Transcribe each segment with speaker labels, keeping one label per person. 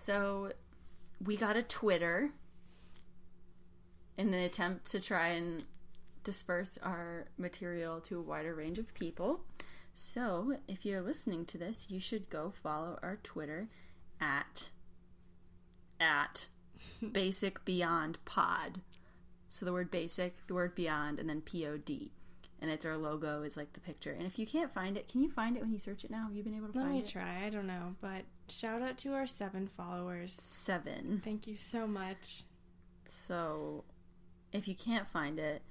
Speaker 1: So we got a Twitter in the attempt to try and disperse our material to a wider range of people. So if you're listening to this, you should go follow our Twitter at Basic&Beyond Pod. So the word basic, the word beyond, and then POD. And it's our logo is like the picture. And if you can't find it, can you find it when you search it now? Have you been able to find it?
Speaker 2: Let me try. I don't know. But shout out to our 7 followers.
Speaker 1: 7.
Speaker 2: Thank you so much.
Speaker 1: So if you can't find it,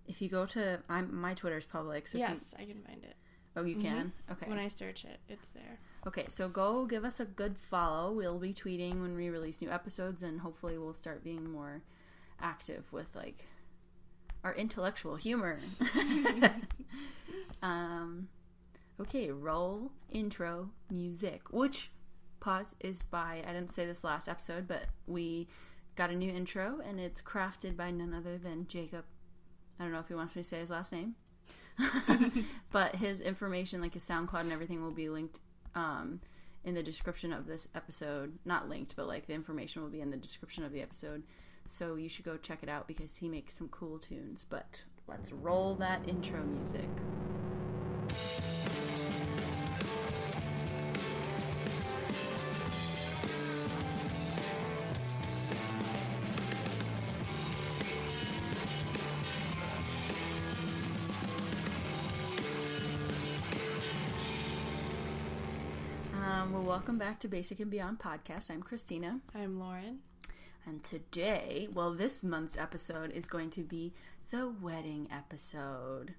Speaker 1: if you go to... my Twitter's public. So
Speaker 2: yes, I can find it.
Speaker 1: Oh, you can? Okay.
Speaker 2: When I search it, it's there.
Speaker 1: Okay, so go give us a good follow. We'll be tweeting when we release new episodes, and hopefully we'll start being more active with, like, our intellectual humor. Okay, roll intro music, which, pause, is by, I didn't say this last episode, but we got a new intro, and it's crafted by none other than Jacob. I don't know if he wants me to say his last name. But his information, like his SoundCloud and everything, will be linked in the description of this episode. Not linked, but like the information will be in the description of the episode. So you should go check it out because he makes some cool tunes. But let's roll that intro music. Well, welcome back to Basic and Beyond podcast. I'm Christina.
Speaker 2: I'm Lauren.
Speaker 1: And today, well, this month's episode is going to be the wedding episode.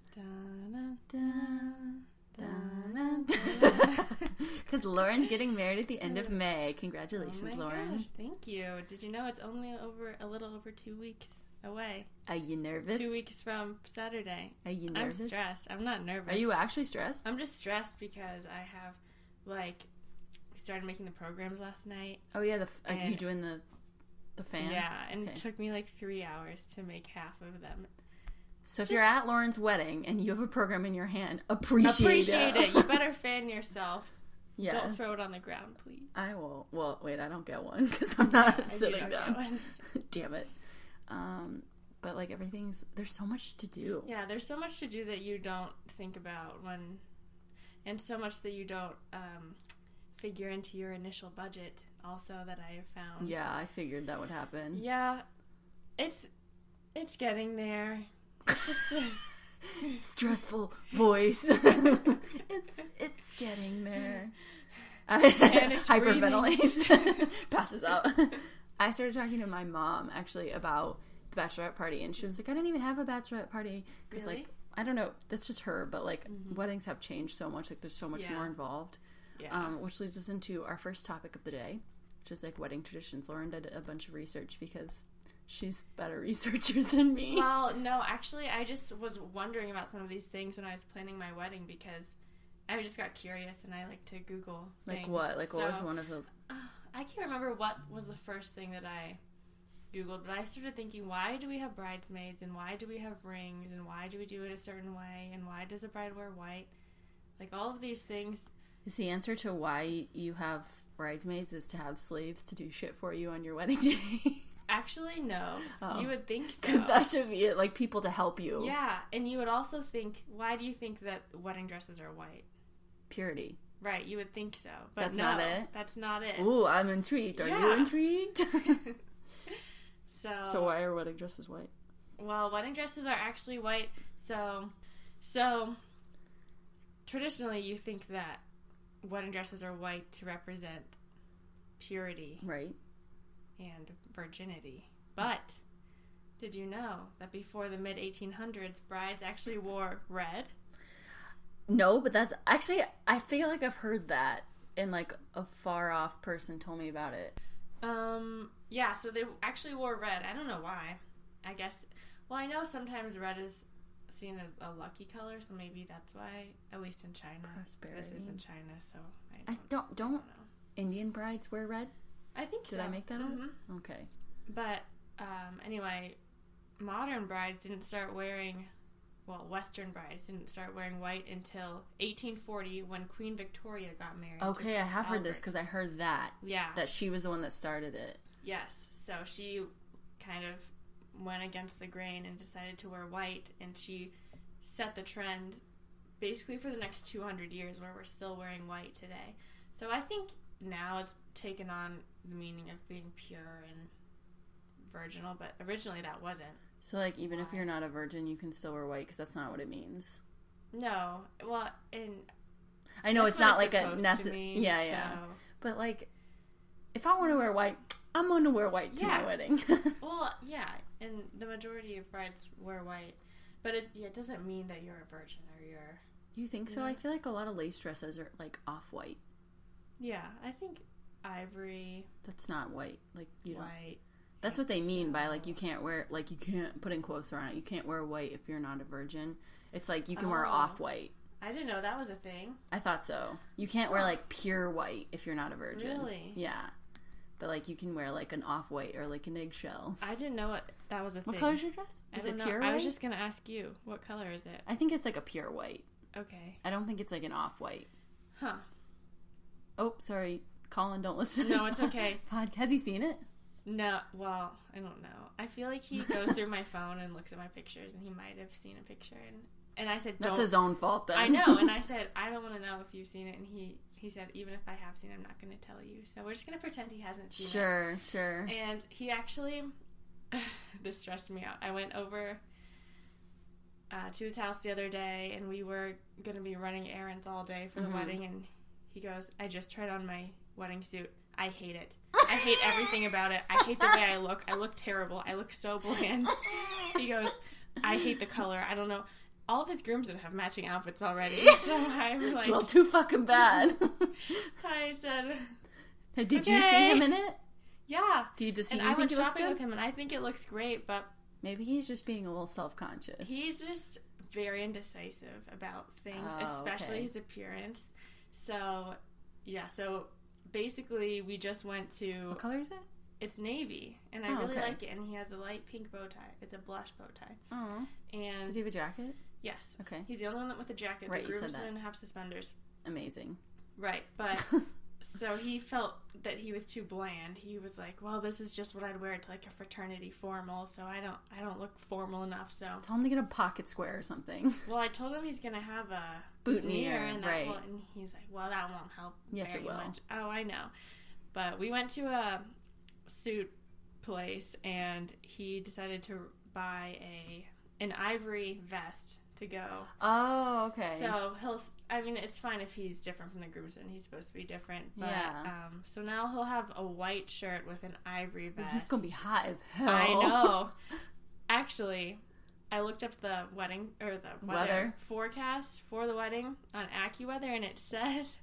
Speaker 1: Because Lauren's getting married at the end of May. Congratulations, Lauren.
Speaker 2: Gosh, thank you. Did you know it's only a little over 2 weeks away?
Speaker 1: Are you nervous?
Speaker 2: 2 weeks from Saturday.
Speaker 1: Are you nervous?
Speaker 2: I'm stressed. I'm not nervous.
Speaker 1: Are you actually stressed?
Speaker 2: I'm just stressed because I have, like, we started making the programs last night.
Speaker 1: Oh, yeah. Are you doing the fan?
Speaker 2: Yeah, and It took me like 3 hours to make half of them.
Speaker 1: So if you're at Lauren's wedding and you have a program in your hand, appreciate it.
Speaker 2: You better fan yourself.
Speaker 1: Yes.
Speaker 2: Don't throw it on the ground, please.
Speaker 1: I will. Well, wait, I don't get one because I'm not sitting down. Damn it. But like there's so much to do.
Speaker 2: Yeah, there's so much to do that you don't think about and so much that you don't figure into your initial budget also that I have found.
Speaker 1: Yeah, I figured that would happen.
Speaker 2: Yeah, it's getting there. It's just a
Speaker 1: stressful voice. it's getting there. Hyperventilates. Passes out. I started talking to my mom actually about the bachelorette party, and she was like, I didn't even have a bachelorette party because
Speaker 2: really?
Speaker 1: Like I don't know, that's just her, but like weddings have changed so much, like there's so much more involved.
Speaker 2: Yeah.
Speaker 1: Which leads us into our first topic of the day, which is like wedding traditions. Lauren did a bunch of research because she's a better researcher than me.
Speaker 2: Well, no, actually, I just was wondering about some of these things when I was planning my wedding because I just got curious and I like to Google things.
Speaker 1: Like what? Like what was one of the...
Speaker 2: I can't remember what was the first thing that I Googled, but I started thinking, why do we have bridesmaids and why do we have rings and why do we do it a certain way and why does a bride wear white? Like all of these things...
Speaker 1: Is the answer to why you have bridesmaids is to have slaves to do shit for you on your wedding day?
Speaker 2: Actually, no. Oh. You would think so.
Speaker 1: Because that should be it, like people to help you.
Speaker 2: Yeah, and you would also think, why do you think that wedding dresses are white?
Speaker 1: Purity.
Speaker 2: Right, you would think so. But
Speaker 1: that's
Speaker 2: no,
Speaker 1: not it?
Speaker 2: That's not it.
Speaker 1: Ooh, I'm intrigued. Are you intrigued? So why are wedding dresses white?
Speaker 2: Well, wedding dresses are actually white, so traditionally you think that wedding dresses are white to represent purity.
Speaker 1: Right.
Speaker 2: And virginity. But did you know that before the mid-1800s, brides actually wore red?
Speaker 1: No, but that's actually, I feel like I've heard that, and like a far-off person told me about it.
Speaker 2: Yeah, so they actually wore red. I don't know why. I guess, well, I know sometimes red is seen as a lucky color, so maybe that's why, at least in China.
Speaker 1: Prosperity.
Speaker 2: This is in China, so
Speaker 1: I don't know. Indian brides wear red?
Speaker 2: I think so.
Speaker 1: Did I make that up?
Speaker 2: Mm-hmm.
Speaker 1: Okay.
Speaker 2: But, anyway, modern brides didn't start wearing Western brides didn't start wearing white until 1840 when Queen Victoria got married.
Speaker 1: Okay, I have heard this because I heard that.
Speaker 2: Yeah.
Speaker 1: That she was the one that started it.
Speaker 2: Yes. So she kind of went against the grain and decided to wear white, and she set the trend basically for the next 200 years where we're still wearing white today. So I think now it's taken on the meaning of being pure and virginal, but originally that wasn't.
Speaker 1: So, like, even if you're not a virgin, you can still wear white because that's not what it means.
Speaker 2: No. Well, and
Speaker 1: I know it's not like a necessary. Yeah. But, like, if I want to wear white, I'm going to wear white to my wedding.
Speaker 2: Well, yeah, and the majority of brides wear white, but it doesn't mean that you're a virgin or you're...
Speaker 1: You think so? I feel like a lot of lace dresses are, like, off-white.
Speaker 2: Yeah, I think ivory...
Speaker 1: That's not white. Like, you don't...
Speaker 2: White.
Speaker 1: That's what they mean by, like, you can't wear... Like, you can't... Put in quotes around it. You can't wear white if you're not a virgin. It's like, you can wear off-white.
Speaker 2: I didn't know that was a thing.
Speaker 1: I thought so. You can't wear, like, pure white if you're not a virgin.
Speaker 2: Really?
Speaker 1: Yeah. But, like, you can wear, like, an off-white or, like, an eggshell.
Speaker 2: I didn't know that was a thing.
Speaker 1: What color is your dress? Is it pure white?
Speaker 2: I was just going to ask you. What color is it?
Speaker 1: I think it's, like, a pure white.
Speaker 2: Okay.
Speaker 1: I don't think it's, like, an off-white.
Speaker 2: Huh.
Speaker 1: Oh, sorry. Colin, don't listen.
Speaker 2: No, it's okay.
Speaker 1: Has he seen it?
Speaker 2: No. Well, I don't know. I feel like he goes through my phone and looks at my pictures, and he might have seen a picture. And I said,
Speaker 1: That's his own fault, then.
Speaker 2: I know. And I said, I don't want to know if you've seen it. And he said, even if I have seen it, I'm not going to tell you. So we're just going to pretend he hasn't seen it.
Speaker 1: Sure.
Speaker 2: And he actually... this stressed me out. I went over... to his house the other day, and we were going to be running errands all day for the wedding, and he goes, I just tried on my wedding suit. I hate it. I hate everything about it. I hate the way I look. I look terrible. I look so bland. He goes, I hate the color. I don't know. All of his groomsmen have matching outfits already, so I'm like...
Speaker 1: Well, too fucking bad.
Speaker 2: I said...
Speaker 1: Hey, did you see him in it?
Speaker 2: Yeah.
Speaker 1: Do you
Speaker 2: think it looks good? With him, and I think it looks great, but...
Speaker 1: Maybe he's just being a little self-conscious.
Speaker 2: He's just very indecisive about things, especially his appearance. So, yeah, so basically we just went to...
Speaker 1: What color is it?
Speaker 2: It's navy, and I really like it, and he has a light pink bow tie. It's a blush bow tie.
Speaker 1: Oh.
Speaker 2: And
Speaker 1: does he have a jacket?
Speaker 2: Yes.
Speaker 1: Okay.
Speaker 2: He's the only one with a jacket.
Speaker 1: Right,
Speaker 2: the groomsmen have suspenders.
Speaker 1: Amazing.
Speaker 2: Right, but... So he felt that he was too bland. He was like, well, this is just what I'd wear to like a fraternity formal, so I don't look formal enough, so...
Speaker 1: Tell him to get a pocket square or something.
Speaker 2: Well, I told him he's going to have a
Speaker 1: boutonniere,
Speaker 2: and
Speaker 1: right.
Speaker 2: And he's like, well, that won't help
Speaker 1: Yes, it will.
Speaker 2: much. Oh, I know. But we went to a suit place, and he decided to buy an ivory vest to go.
Speaker 1: Oh, okay.
Speaker 2: So it's fine if he's different from the groomsmen. He's supposed to be different. But,
Speaker 1: yeah.
Speaker 2: So now he'll have a white shirt with an ivory vest.
Speaker 1: He's going to be hot as hell.
Speaker 2: I know. Actually, I looked up the wedding, or the weather forecast for the wedding on AccuWeather, and it says,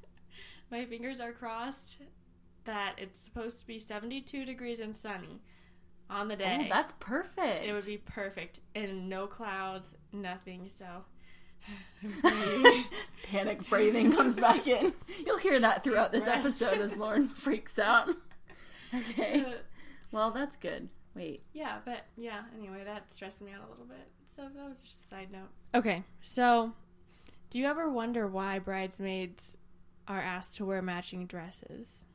Speaker 2: my fingers are crossed, that it's supposed to be 72 degrees and sunny on the day.
Speaker 1: Oh, that's perfect.
Speaker 2: It would be perfect. And no clouds, nothing, so...
Speaker 1: Panic breathing comes back in. You'll hear that throughout this episode as Lauren freaks out. Okay. Well, that's good. Wait.
Speaker 2: Yeah, but anyway, that stressed me out a little bit. So that was just a side note. Okay, so do you ever wonder why bridesmaids are asked to wear matching dresses?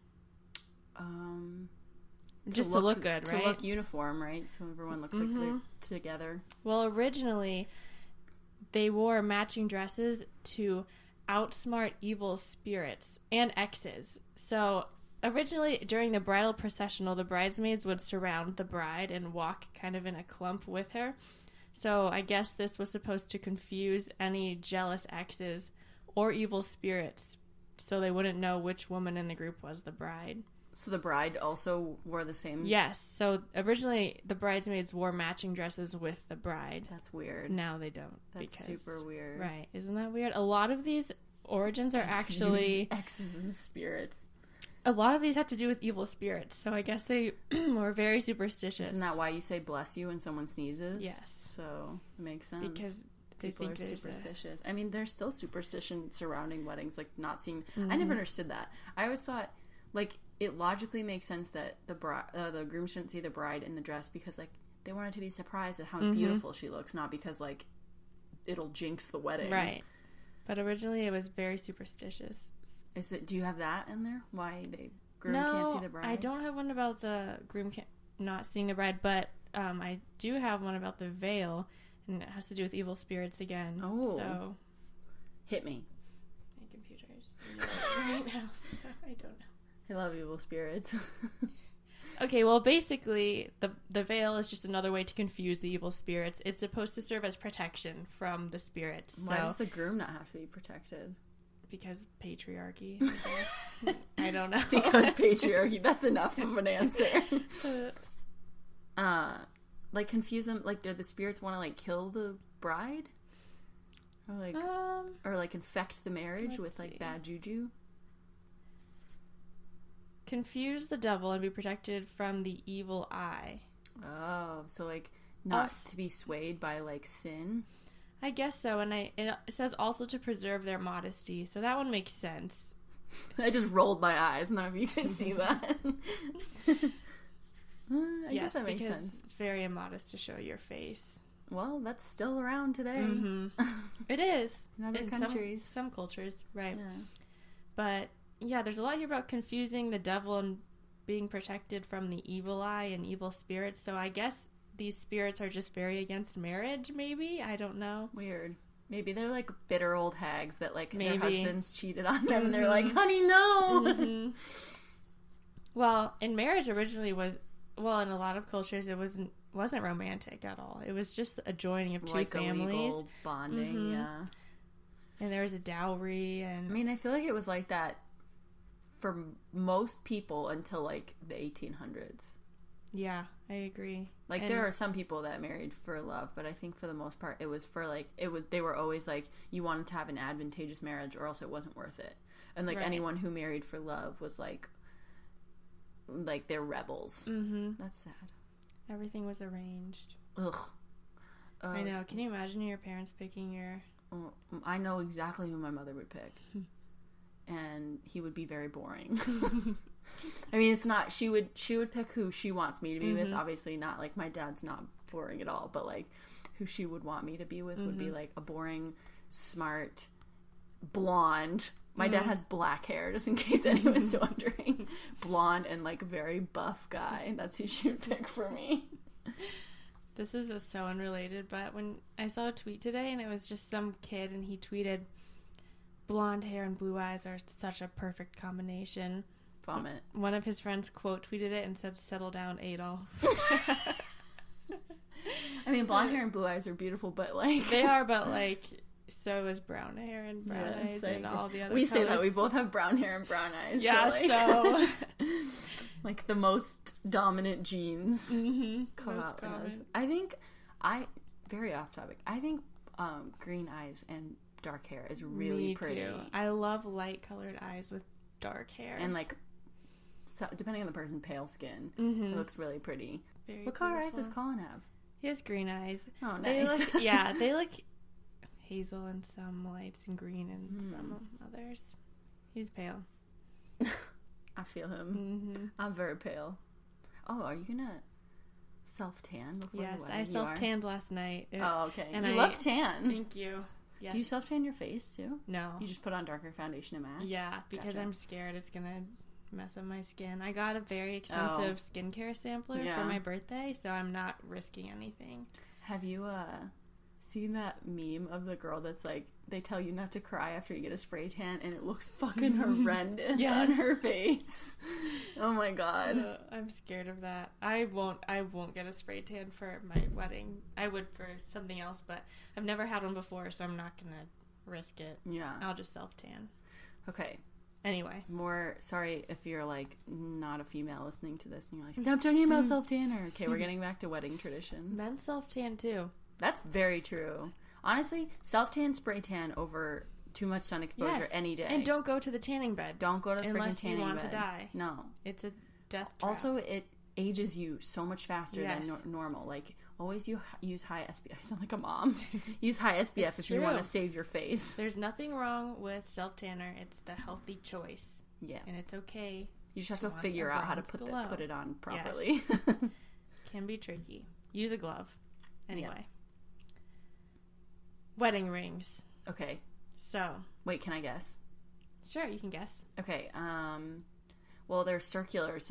Speaker 2: Just to look good, right?
Speaker 1: To look uniform, right? So everyone looks like they're together.
Speaker 2: Well, originally, they wore matching dresses to outsmart evil spirits and exes. So originally, during the bridal processional, the bridesmaids would surround the bride and walk kind of in a clump with her. So I guess this was supposed to confuse any jealous exes or evil spirits, so they wouldn't know which woman in the group was the bride.
Speaker 1: So the bride also wore the same?
Speaker 2: Yes. So originally, the bridesmaids wore matching dresses with the bride.
Speaker 1: That's weird.
Speaker 2: Now they don't.
Speaker 1: That's super weird.
Speaker 2: Right. Isn't that weird? A lot of these origins are actually...
Speaker 1: exes and spirits.
Speaker 2: A lot of these have to do with evil spirits. So I guess they were very superstitious.
Speaker 1: Isn't that why you say bless you when someone sneezes?
Speaker 2: Yes.
Speaker 1: So it makes sense.
Speaker 2: Because
Speaker 1: people are superstitious. I mean, there's still superstition surrounding weddings, like not seeing... I never understood that. I always thought, like... It logically makes sense that the groom shouldn't see the bride in the dress because, like, they wanted to be surprised at how beautiful she looks, not because, like, it'll jinx the wedding.
Speaker 2: Right. But originally it was very superstitious.
Speaker 1: Do you have that in there? Why the groom can't see the bride?
Speaker 2: I don't have one about the groom not seeing the bride, but I do have one about the veil, and it has to do with evil spirits again.
Speaker 1: Oh.
Speaker 2: So.
Speaker 1: Hit me.
Speaker 2: My computer's right now, so I don't know.
Speaker 1: I love evil spirits.
Speaker 2: Okay, well, basically, the veil is just another way to confuse the evil spirits. It's supposed to serve as protection from the spirits.
Speaker 1: Why does the groom not have to be protected?
Speaker 2: Because patriarchy, I guess. I don't know.
Speaker 1: Because patriarchy. That's enough of an answer. Like, confuse them. Like, do the spirits want to, like, kill the bride? Or, like, infect the marriage with, like, bad juju?
Speaker 2: Confuse the devil and be protected from the evil eye.
Speaker 1: Oh, so, like, not to be swayed by, like, sin?
Speaker 2: I guess so, and it says also to preserve their modesty, so that one makes sense.
Speaker 1: I just rolled my eyes, and I don't know if you can see that. I guess that makes sense.
Speaker 2: It's very immodest to show your face.
Speaker 1: Well, that's still around today.
Speaker 2: Mm-hmm. It is.
Speaker 1: In other countries.
Speaker 2: Some cultures, right.
Speaker 1: Yeah.
Speaker 2: But, yeah, there's a lot here about confusing the devil and being protected from the evil eye and evil spirits, so I guess these spirits are just very against marriage, maybe? I don't know.
Speaker 1: Weird. Maybe they're like bitter old hags that like
Speaker 2: maybe.
Speaker 1: their husbands cheated on them and they're like, honey, no!
Speaker 2: Mm-hmm. Well, in marriage originally in a lot of cultures it wasn't romantic at all. It was just a joining of two
Speaker 1: like
Speaker 2: families.
Speaker 1: A legal bonding,
Speaker 2: mm-hmm.
Speaker 1: yeah.
Speaker 2: And there was a dowry and...
Speaker 1: I mean, I feel like it was like that for most people until like the 1800s.
Speaker 2: Yeah, I agree.
Speaker 1: Like, there are some people that married for love, but I think for the most part, it was for, like, they were always, like, you wanted to have an advantageous marriage or else it wasn't worth it. And, like, anyone who married for love was, like, they're rebels.
Speaker 2: Mm-hmm.
Speaker 1: That's sad.
Speaker 2: Everything was arranged.
Speaker 1: Ugh.
Speaker 2: I know. Can you imagine your parents picking your...
Speaker 1: I know exactly who my mother would pick. And he would be very boring. I mean, it's not, she would pick who she wants me to be with. Obviously not, like, my dad's not boring at all, but, like, who she would want me to be with would be, like, a boring, smart, blonde. My dad has black hair, just in case anyone's wondering. Blonde and, like, very buff guy. That's who she would pick for me.
Speaker 2: This is so unrelated, but when I saw a tweet today, and it was just some kid, and he tweeted, blonde hair and blue eyes are such a perfect combination.
Speaker 1: Vomit.
Speaker 2: One of his friends quote tweeted it and said, settle down, Adolf.
Speaker 1: I mean, blonde hair and blue eyes are beautiful, but, like...
Speaker 2: They are, but, like, so is brown hair and brown eyes and all the other
Speaker 1: We
Speaker 2: colors.
Speaker 1: say that we both have brown hair and brown eyes.
Speaker 2: Yeah, so...
Speaker 1: like, the most dominant genes come
Speaker 2: most
Speaker 1: out in
Speaker 2: common.
Speaker 1: us. Very off topic, I think green eyes and dark hair is really
Speaker 2: Me
Speaker 1: pretty.
Speaker 2: too. I love light-colored eyes with dark hair.
Speaker 1: And, like, so, depending on the person, pale skin. It looks really pretty.
Speaker 2: Very
Speaker 1: what color eyes
Speaker 2: beautiful.
Speaker 1: does Colin have?
Speaker 2: He has green eyes.
Speaker 1: Oh, nice.
Speaker 2: They look hazel in some lights and green in some others. He's pale.
Speaker 1: I feel him. I'm very pale. Oh, are you gonna self-tan before the wedding?
Speaker 2: Yes, I self-tanned last night.
Speaker 1: Oh, okay.
Speaker 2: And
Speaker 1: you look tan.
Speaker 2: Thank you. Yes.
Speaker 1: Do you self-tan your face, too?
Speaker 2: No.
Speaker 1: You just put on darker foundation to match?
Speaker 2: Yeah, because
Speaker 1: Gotcha.
Speaker 2: I'm scared it's going to mess up my skin. I got a very expensive skincare sampler for my birthday, so I'm not risking anything.
Speaker 1: Have you seen that meme of the girl that's like, they tell you not to cry after you get a spray tan, and it looks fucking horrendous on her face. Oh my god.
Speaker 2: I'm scared of that. I won't get a spray tan for my wedding. I would for something else, but I've never had one before, so I'm not gonna risk it.
Speaker 1: Yeah.
Speaker 2: I'll just self-tan.
Speaker 1: Okay.
Speaker 2: Anyway.
Speaker 1: Sorry if you're, like, not a female listening to this and you're like, stop talking about self-tanner. Okay, we're getting back to wedding traditions.
Speaker 2: Men self-tan, too.
Speaker 1: That's very true. Honestly, self-tan, spray tan over too much sun exposure any day.
Speaker 2: And don't go to the tanning bed.
Speaker 1: Don't go to the freaking tanning bed.
Speaker 2: Unless you want to die.
Speaker 1: No.
Speaker 2: It's a death trap.
Speaker 1: Also, it ages you so much faster than normal. Like, always use high SPF. I sound like a mom. Use high SPF if you want to save your face.
Speaker 2: There's nothing wrong with self-tanner. It's the healthy choice.
Speaker 1: Yeah.
Speaker 2: And it's okay.
Speaker 1: You just have to figure out how to put it on properly.
Speaker 2: Yes. Can be tricky. Use a glove. Anyway. wedding rings.
Speaker 1: Okay.
Speaker 2: So.
Speaker 1: Wait, can I guess?
Speaker 2: Sure, you can guess.
Speaker 1: Okay, well, they're circular, so